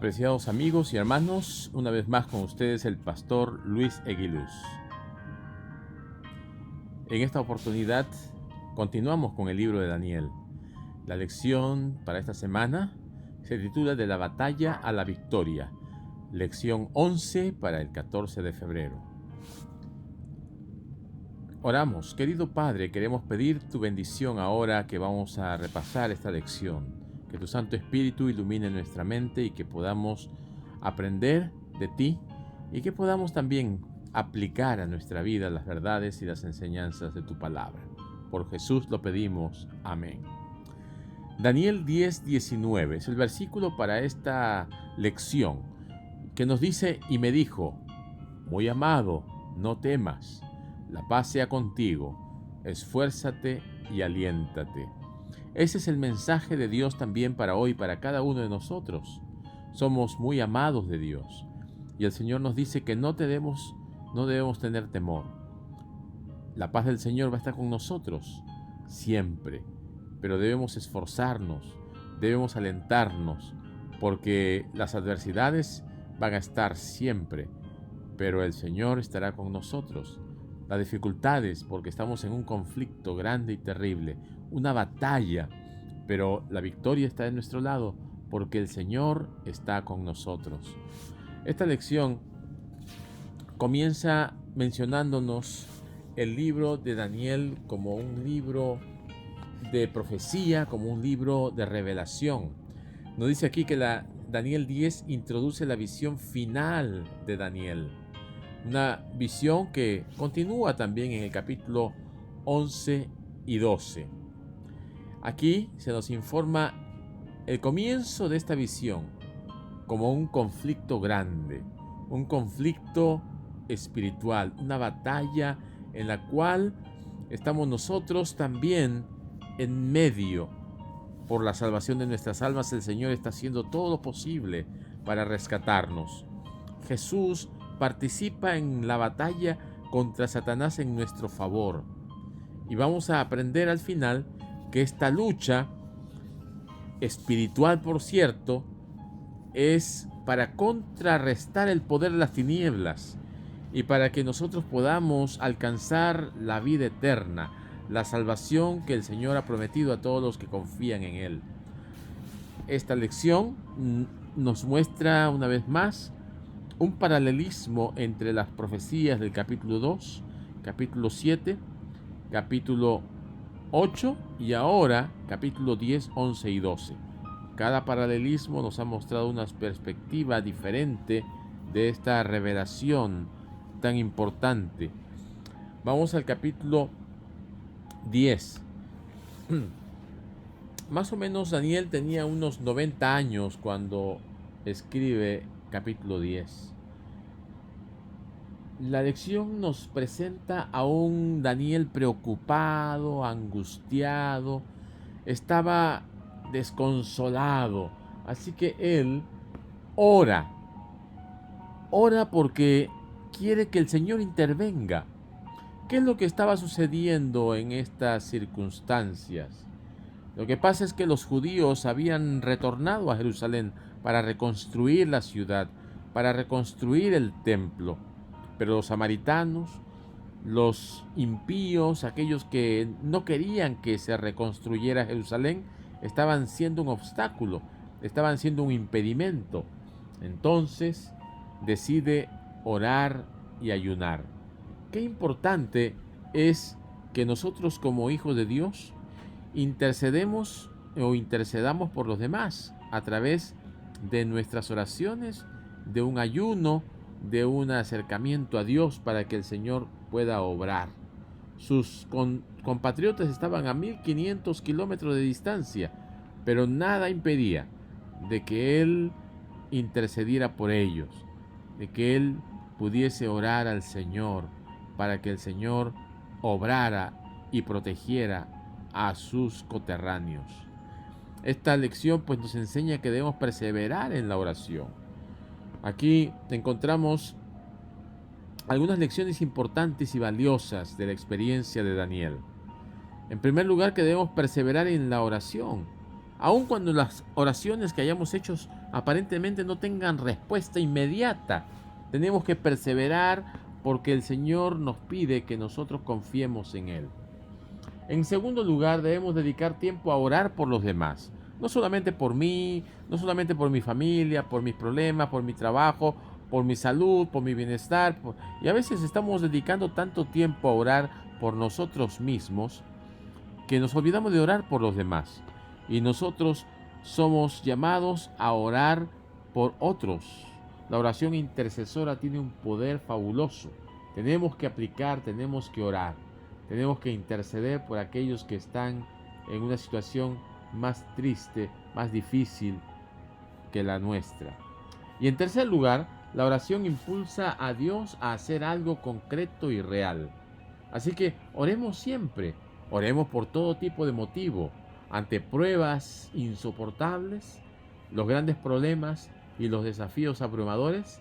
Apreciados amigos y hermanos, una vez más con ustedes el pastor Luis Eguiluz. En esta oportunidad continuamos con el libro de Daniel. La lección para esta semana se titula De la batalla a la victoria. Lección 11 para el 14 de febrero. Oramos, querido Padre, queremos pedir tu bendición ahora que vamos a repasar esta lección. Que tu Santo Espíritu ilumine nuestra mente y que podamos aprender de ti y que podamos también aplicar a nuestra vida las verdades y las enseñanzas de tu palabra. Por Jesús lo pedimos. Amén. Daniel 10:19 es el versículo para esta lección que nos dice: y me dijo, muy amado, no temas, la paz sea contigo, esfuérzate y aliéntate. Ese es el mensaje de Dios también para hoy, para cada uno de nosotros. Somos muy amados de Dios. Y el Señor nos dice que no debemos tener temor. La paz del Señor va a estar con nosotros siempre. Pero debemos esforzarnos, debemos alentarnos, porque las adversidades van a estar siempre. Pero el Señor estará con nosotros. Las dificultades, porque estamos en un conflicto grande y terrible, una batalla, pero la victoria está de nuestro lado, porque el Señor está con nosotros. Esta lección comienza mencionándonos el libro de Daniel como un libro de profecía, como un libro de revelación. Nos dice aquí que Daniel 10 introduce la visión final de Daniel. Una visión que continúa también en el capítulo 11 y 12. Aquí se nos informa el comienzo de esta visión como un conflicto grande, un conflicto espiritual, una batalla en la cual estamos nosotros también en medio. Por la salvación de nuestras almas, el Señor está haciendo todo lo posible para rescatarnos. Jesús participa en la batalla contra Satanás en nuestro favor. Y vamos a aprender al final que esta lucha espiritual, por cierto, es para contrarrestar el poder de las tinieblas y para que nosotros podamos alcanzar la vida eterna, la salvación que el Señor ha prometido a todos los que confían en Él. Esta lección nos muestra una vez más un paralelismo entre las profecías del capítulo 2, capítulo 7, capítulo 8 y ahora capítulo 10, 11 y 12. Cada paralelismo nos ha mostrado una perspectiva diferente de esta revelación tan importante. Vamos al capítulo 10. Más o menos Daniel tenía unos 90 años cuando escribe capítulo 10. La lección nos presenta a un Daniel preocupado, angustiado, estaba desconsolado, así que él ora porque quiere que el Señor intervenga. ¿Qué es lo que estaba sucediendo en estas circunstancias? Lo que pasa es que los judíos habían retornado a Jerusalén para reconstruir la ciudad, para reconstruir el templo. Pero los samaritanos, los impíos, aquellos que no querían que se reconstruyera Jerusalén, estaban siendo un obstáculo, estaban siendo un impedimento. Entonces decide orar y ayunar. Qué importante es que nosotros como hijos de Dios intercedamos por los demás a través de nuestras oraciones, de un ayuno, de un acercamiento a Dios para que el Señor pueda obrar. Sus compatriotas estaban a 1500 kilómetros de distancia, pero nada impedía de que Él intercediera por ellos, de que Él pudiese orar al Señor para que el Señor obrara y protegiera a sus coterráneos. Esta lección pues nos enseña que debemos perseverar en la oración. Aquí encontramos algunas lecciones importantes y valiosas de la experiencia de Daniel. En primer lugar, que debemos perseverar en la oración, aun cuando las oraciones que hayamos hecho aparentemente no tengan respuesta inmediata. Tenemos que perseverar porque el Señor nos pide que nosotros confiemos en Él. En segundo lugar, debemos dedicar tiempo a orar por los demás. No solamente por mí, no solamente por mi familia, por mis problemas, por mi trabajo, por mi salud, por mi bienestar. Y a veces estamos dedicando tanto tiempo a orar por nosotros mismos que nos olvidamos de orar por los demás. Y nosotros somos llamados a orar por otros. La oración intercesora tiene un poder fabuloso. Tenemos que aplicar, tenemos que orar. Tenemos que interceder por aquellos que están en una situación más triste, más difícil que la nuestra. Y en tercer lugar, la oración impulsa a Dios a hacer algo concreto y real. Así que oremos siempre, oremos por todo tipo de motivo, ante pruebas insoportables, los grandes problemas y los desafíos abrumadores.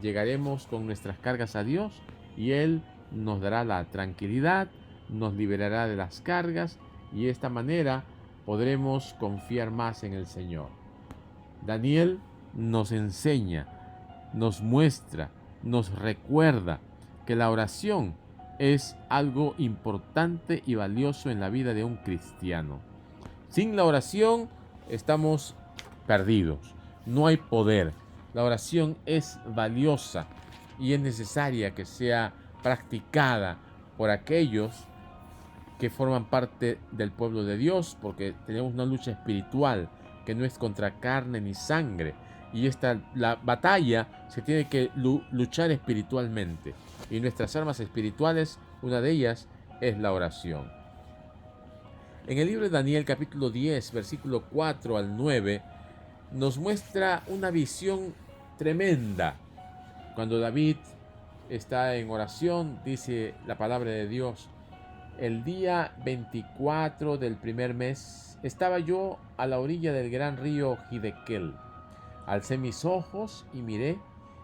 Llegaremos con nuestras cargas a Dios y Él nos dará la tranquilidad, nos liberará de las cargas y de esta manera podremos confiar más en el Señor. Daniel nos enseña, nos muestra, nos recuerda que la oración es algo importante y valioso en la vida de un cristiano. Sin la oración estamos perdidos, no hay poder. La oración es valiosa y es necesaria que sea practicada por aquellos que forman parte del pueblo de Dios, porque tenemos una lucha espiritual que no es contra carne ni sangre, y la batalla se tiene que luchar espiritualmente, y nuestras armas espirituales, una de ellas es la oración. En el libro de Daniel capítulo 10 versículo 4 al 9 nos muestra una visión tremenda. Cuando David está en oración, dice la palabra de Dios: el día 24 del primer mes estaba yo a la orilla del gran río Hiddekel. Alcé mis ojos y miré,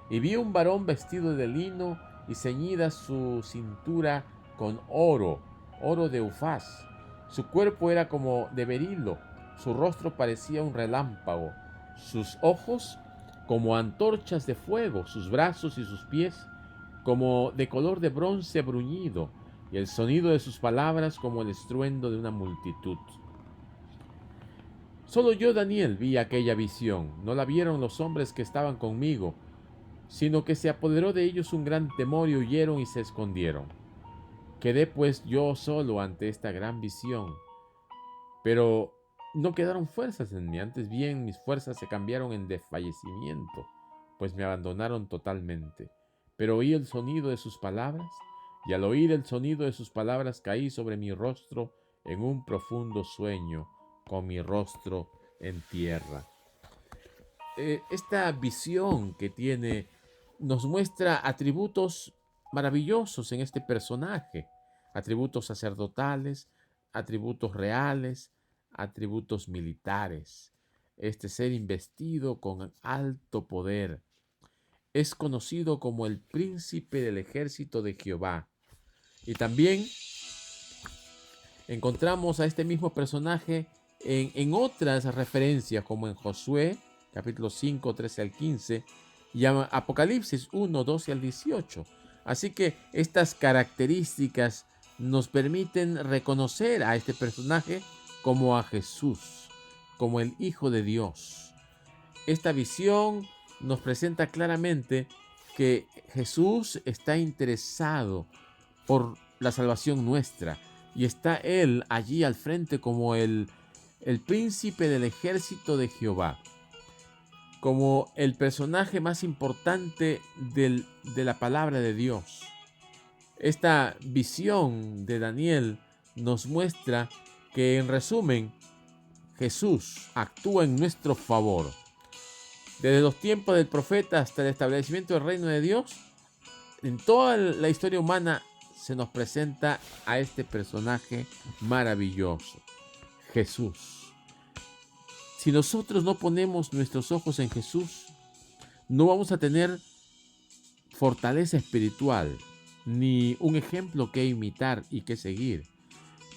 y vi un varón vestido de lino y ceñida su cintura con oro de Ufaz. Su cuerpo era como de berilo, su rostro parecía un relámpago, sus ojos como antorchas de fuego, sus brazos y sus pies como de color de bronce bruñido, y el sonido de sus palabras como el estruendo de una multitud. Solo yo, Daniel, vi aquella visión, no la vieron los hombres que estaban conmigo, sino que se apoderó de ellos un gran temor y huyeron y se escondieron. Quedé pues yo solo ante esta gran visión, pero no quedaron fuerzas en mí, antes bien mis fuerzas se cambiaron en desfallecimiento, pues me abandonaron totalmente. Pero oí el sonido de sus palabras, y al oír el sonido de sus palabras caí sobre mi rostro en un profundo sueño, con mi rostro en tierra. Esta visión que tiene nos muestra atributos maravillosos en este personaje, atributos sacerdotales, atributos reales, atributos militares. Este ser investido con alto poder es conocido como el príncipe del ejército de Jehová. Y también encontramos a este mismo personaje en otras referencias, como en Josué, capítulo 5, 13 al 15, y Apocalipsis 1, 12 al 18. Así que estas características nos permiten reconocer a este personaje como a Jesús, como el Hijo de Dios. Esta visión nos presenta claramente que Jesús está interesado por la salvación nuestra y está Él allí al frente como el príncipe del ejército de Jehová, como el personaje más importante de la palabra de Dios. Esta visión de Daniel nos muestra que, en resumen, Jesús actúa en nuestro favor. Desde los tiempos del profeta hasta el establecimiento del reino de Dios, en toda la historia humana se nos presenta a este personaje maravilloso, Jesús. Si nosotros no ponemos nuestros ojos en Jesús, no vamos a tener fortaleza espiritual, ni un ejemplo que imitar y que seguir.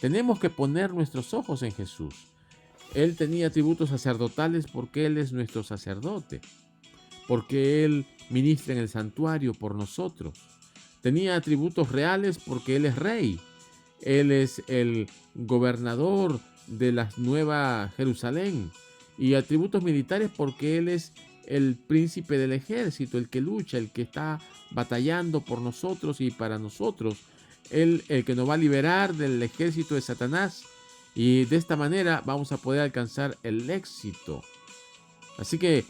Tenemos que poner nuestros ojos en Jesús. Él tenía atributos sacerdotales porque Él es nuestro sacerdote, porque Él ministra en el santuario por nosotros. Tenía atributos reales porque Él es rey. Él es el gobernador de la Nueva Jerusalén. Y atributos militares porque Él es el príncipe del ejército, el que lucha, el que está batallando por nosotros y para nosotros. Él, el que nos va a liberar del ejército de Satanás. Y de esta manera vamos a poder alcanzar el éxito. Así que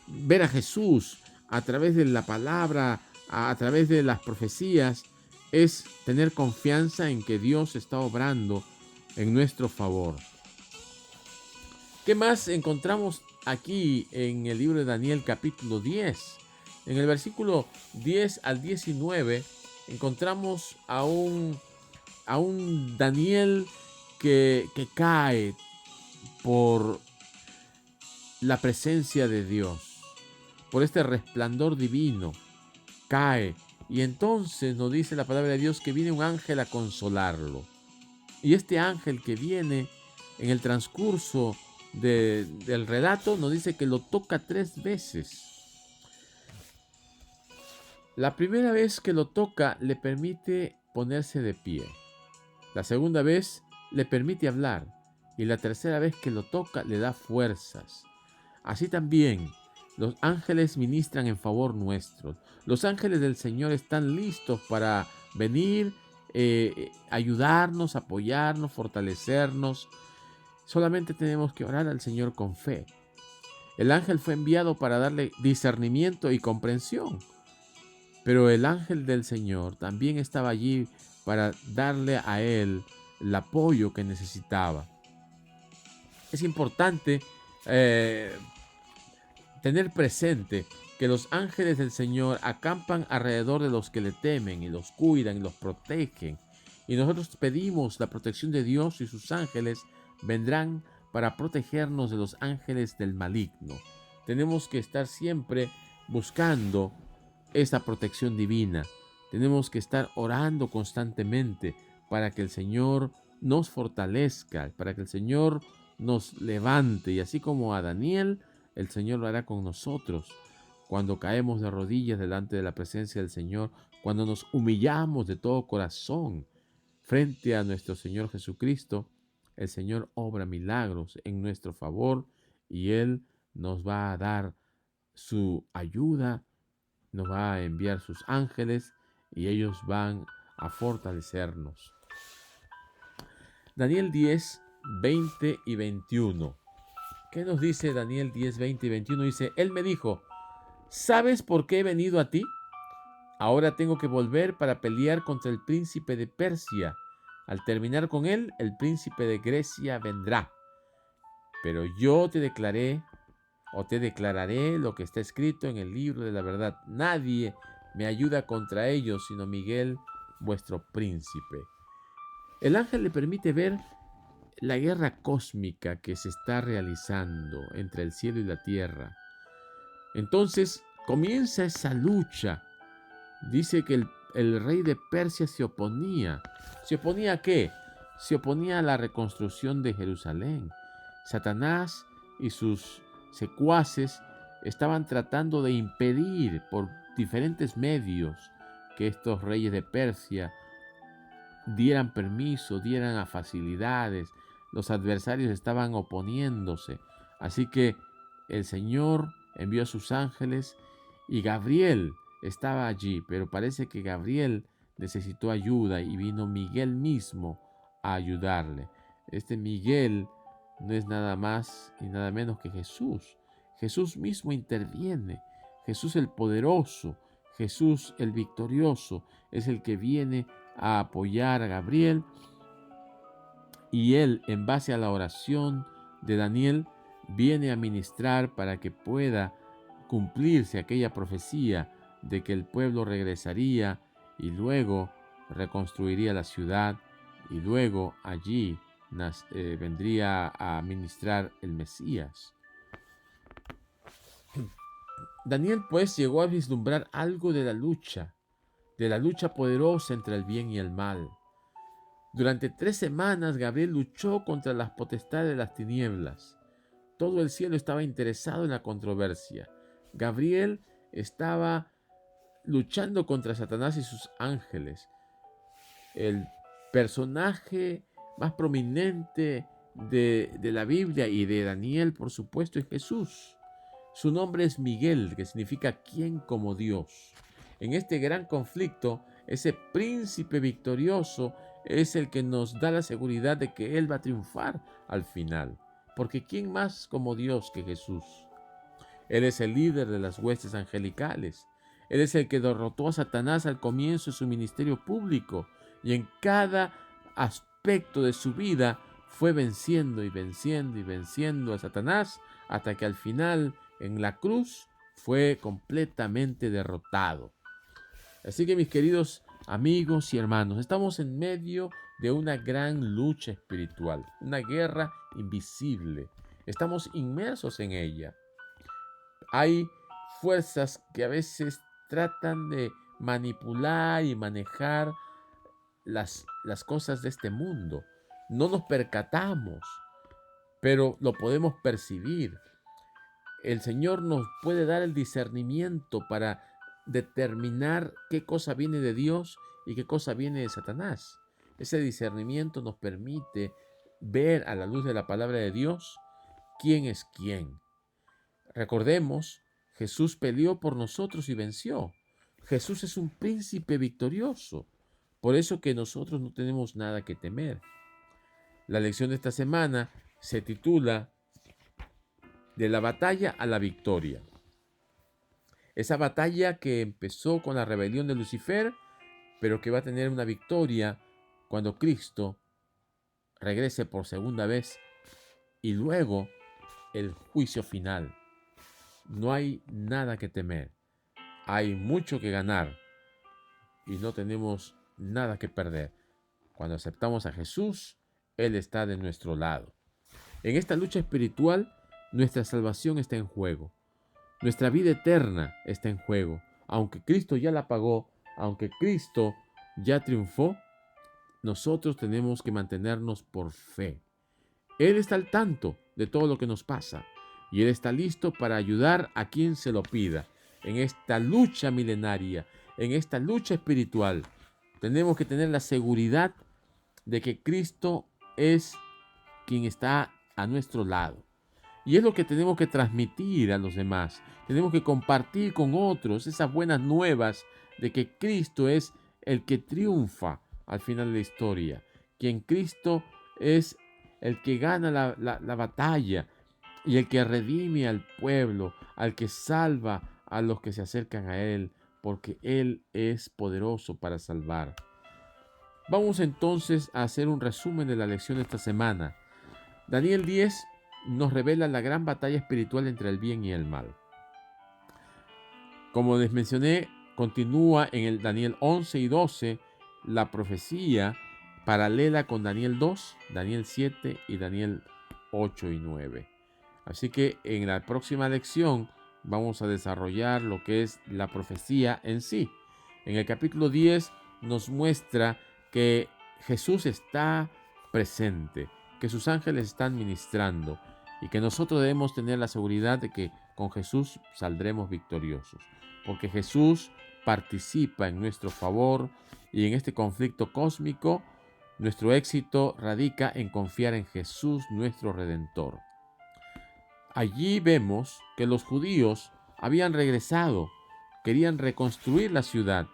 ver a Jesús a través de la palabra, a través de las profecías, es tener confianza en que Dios está obrando en nuestro favor. ¿Qué más encontramos aquí en el libro de Daniel capítulo 10? En el versículo 10 al 19 encontramos a un Daniel que cae por la presencia de Dios, por este resplandor divino, cae. Y entonces nos dice la palabra de Dios que viene un ángel a consolarlo. Y este ángel que viene en el transcurso del relato nos dice que lo toca 3 veces. La primera vez que lo toca le permite ponerse de pie. La segunda vez le permite hablar. Y la tercera vez que lo toca le da fuerzas. Así también los ángeles ministran en favor nuestro. Los ángeles del Señor están listos para venir, ayudarnos, apoyarnos, fortalecernos. Solamente tenemos que orar al Señor con fe. El ángel fue enviado para darle discernimiento y comprensión. Pero el ángel del Señor también estaba allí para darle a él el apoyo que necesitaba. Es importante tener presente que los ángeles del Señor acampan alrededor de los que le temen y los cuidan y los protegen. Y nosotros pedimos la protección de Dios, y sus ángeles vendrán para protegernos de los ángeles del maligno. Tenemos que estar siempre buscando esa protección divina. Tenemos que estar orando constantemente para que el Señor nos fortalezca, para que el Señor nos levante. Y así como a Daniel, el Señor lo hará con nosotros. Cuando caemos de rodillas delante de la presencia del Señor, cuando nos humillamos de todo corazón frente a nuestro Señor Jesucristo, el Señor obra milagros en nuestro favor y Él nos va a dar su ayuda, nos va a enviar sus ángeles y ellos van a fortalecernos. Daniel 10, 20 y 21. ¿Qué nos dice Daniel 10, 20 y 21? Dice, Él me dijo, ¿sabes por qué he venido a ti? Ahora tengo que volver para pelear contra el príncipe de Persia. Al terminar con él, el príncipe de Grecia vendrá. Pero yo te declararé lo que está escrito en el libro de la verdad. Nadie me ayuda contra ellos, sino Miguel, vuestro príncipe. El ángel le permite ver la guerra cósmica que se está realizando entre el cielo y la tierra. Entonces comienza esa lucha. Dice que el rey de Persia se oponía. ¿Se oponía a qué? Se oponía a la reconstrucción de Jerusalén. Satanás y sus secuaces estaban tratando de impedir por diferentes medios que estos reyes de Persia dieran permiso, dieran a facilidades. Los adversarios estaban oponiéndose. Así que el Señor envió a sus ángeles y Gabriel estaba allí, pero parece que Gabriel necesitó ayuda y vino Miguel mismo a ayudarle. Este Miguel no es nada más y nada menos que Jesús. Jesús mismo interviene. Jesús el poderoso, Jesús el victorioso es el que viene a apoyar a Gabriel, y él, en base a la oración de Daniel, viene a ministrar para que pueda cumplirse aquella profecía de que el pueblo regresaría y luego reconstruiría la ciudad y luego allí vendría a ministrar el Mesías. Daniel pues llegó a vislumbrar algo de la lucha poderosa entre el bien y el mal. Durante 3 semanas Gabriel luchó contra las potestades de las tinieblas. Todo el cielo estaba interesado en la controversia. Gabriel estaba luchando contra Satanás y sus ángeles. El personaje más prominente de la Biblia y de Daniel, por supuesto, es Jesús. Su nombre es Miguel, que significa ¿quién como Dios? En este gran conflicto, ese príncipe victorioso es el que nos da la seguridad de que Él va a triunfar al final. Porque ¿quién más como Dios que Jesús? Él es el líder de las huestes angelicales. Él es el que derrotó a Satanás al comienzo de su ministerio público y en cada aspecto de su vida fue venciendo y venciendo y venciendo a Satanás hasta que al final en la cruz fue completamente derrotado. Así que mis queridos amigos y hermanos, estamos en medio de una gran lucha espiritual, una guerra invisible. Estamos inmersos en ella. Hay fuerzas que a veces tratan de manipular y manejar las cosas de este mundo. No nos percatamos, pero lo podemos percibir. El Señor nos puede dar el discernimiento para determinar qué cosa viene de Dios y qué cosa viene de Satanás. Ese discernimiento nos permite ver a la luz de la palabra de Dios quién es quién. Recordemos, Jesús peleó por nosotros y venció. Jesús es un príncipe victorioso. Por eso que nosotros no tenemos nada que temer. La lección de esta semana se titula De la batalla a la victoria. Esa batalla que empezó con la rebelión de Lucifer, pero que va a tener una victoria cuando Cristo regrese por segunda vez y luego el juicio final. No hay nada que temer. Hay mucho que ganar y no tenemos nada que perder. Cuando aceptamos a Jesús, Él está de nuestro lado. En esta lucha espiritual, nuestra salvación está en juego. Nuestra vida eterna está en juego. Aunque Cristo ya la pagó, aunque Cristo ya triunfó, nosotros tenemos que mantenernos por fe. Él está al tanto de todo lo que nos pasa y Él está listo para ayudar a quien se lo pida. En esta lucha milenaria, en esta lucha espiritual, tenemos que tener la seguridad de que Cristo es quien está a nuestro lado. Y es lo que tenemos que transmitir a los demás. Tenemos que compartir con otros esas buenas nuevas de que Cristo es el que triunfa al final de la historia. Que en Cristo es el que gana la batalla y el que redime al pueblo, al que salva a los que se acercan a Él, porque Él es poderoso para salvar. Vamos entonces a hacer un resumen de la lección de esta semana. Daniel 10 nos revela la gran batalla espiritual entre el bien y el mal. Como les mencioné, continúa en el Daniel 11 y 12 la profecía paralela con Daniel 2, Daniel 7 y Daniel 8 y 9. Así que en la próxima lección vamos a desarrollar lo que es la profecía en sí. En el capítulo 10 nos muestra que Jesús está presente, que sus ángeles están ministrando y que nosotros debemos tener la seguridad de que con Jesús saldremos victoriosos, porque Jesús participa en nuestro favor y en este conflicto cósmico nuestro éxito radica en confiar en Jesús nuestro Redentor. Allí vemos que los judíos habían regresado, querían reconstruir la ciudad.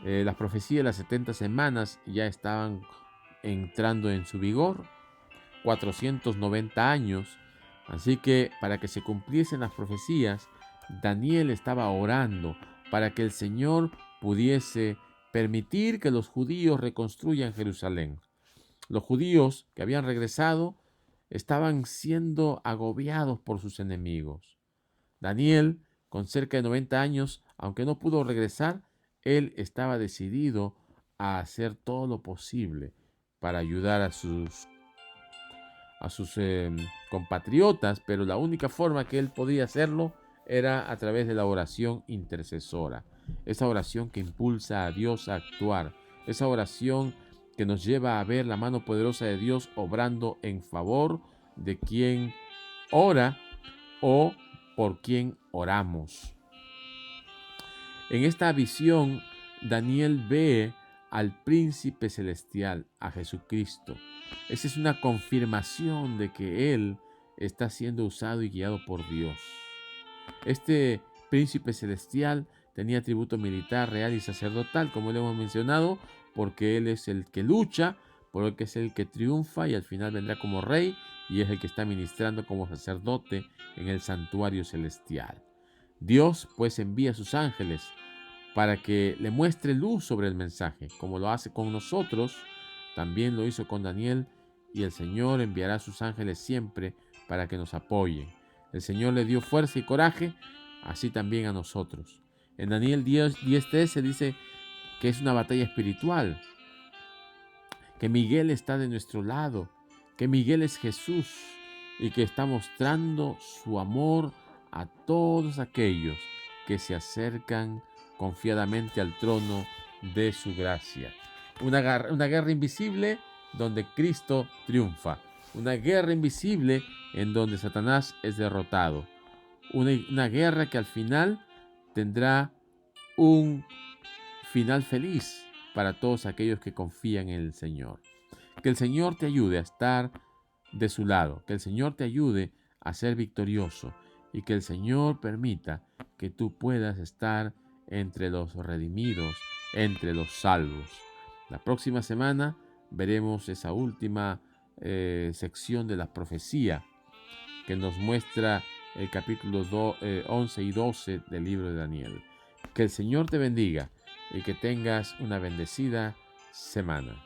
Las profecías de las 70 semanas ya estaban entrando en su vigor, 490 años. Así que para que se cumpliesen las profecías, Daniel estaba orando para que el Señor pudiese permitir que los judíos reconstruyan Jerusalén. Los judíos que habían regresado estaban siendo agobiados por sus enemigos. Daniel, con cerca de 90 años, aunque no pudo regresar, él estaba decidido a hacer todo lo posible para ayudar a sus compatriotas, pero la única forma que él podía hacerlo era a través de la oración intercesora. Esa oración que impulsa a Dios a actuar, esa oración que nos lleva a ver la mano poderosa de Dios obrando en favor de quien ora o por quien oramos. En esta visión, Daniel ve al príncipe celestial, a Jesucristo. Esa es una confirmación de que Él está siendo usado y guiado por Dios. Este príncipe celestial tenía atributo militar, real y sacerdotal, como lo hemos mencionado, porque Él es el que lucha, porque es el que triunfa y al final vendrá como rey y es el que está ministrando como sacerdote en el santuario celestial. Dios pues envía a sus ángeles para que le muestre luz sobre el mensaje, como lo hace con nosotros, también lo hizo con Daniel, y el Señor enviará a sus ángeles siempre para que nos apoyen. El Señor le dio fuerza y coraje, así también a nosotros. En Daniel 10:13 dice que es una batalla espiritual, que Miguel está de nuestro lado, que Miguel es Jesús y que está mostrando su amor a todos aquellos que se acercan confiadamente al trono de su gracia. Una guerra invisible donde Cristo triunfa. Una guerra invisible en donde Satanás es derrotado. Una guerra que al final tendrá un final feliz para todos aquellos que confían en el Señor. Que el Señor te ayude a estar de su lado, que el Señor te ayude a ser victorioso y que el Señor permita que tú puedas estar entre los redimidos, entre los salvos. La próxima semana veremos esa última sección de la profecía que nos muestra el capítulo 11 y 12 del libro de Daniel. Que el Señor te bendiga y que tengas una bendecida semana.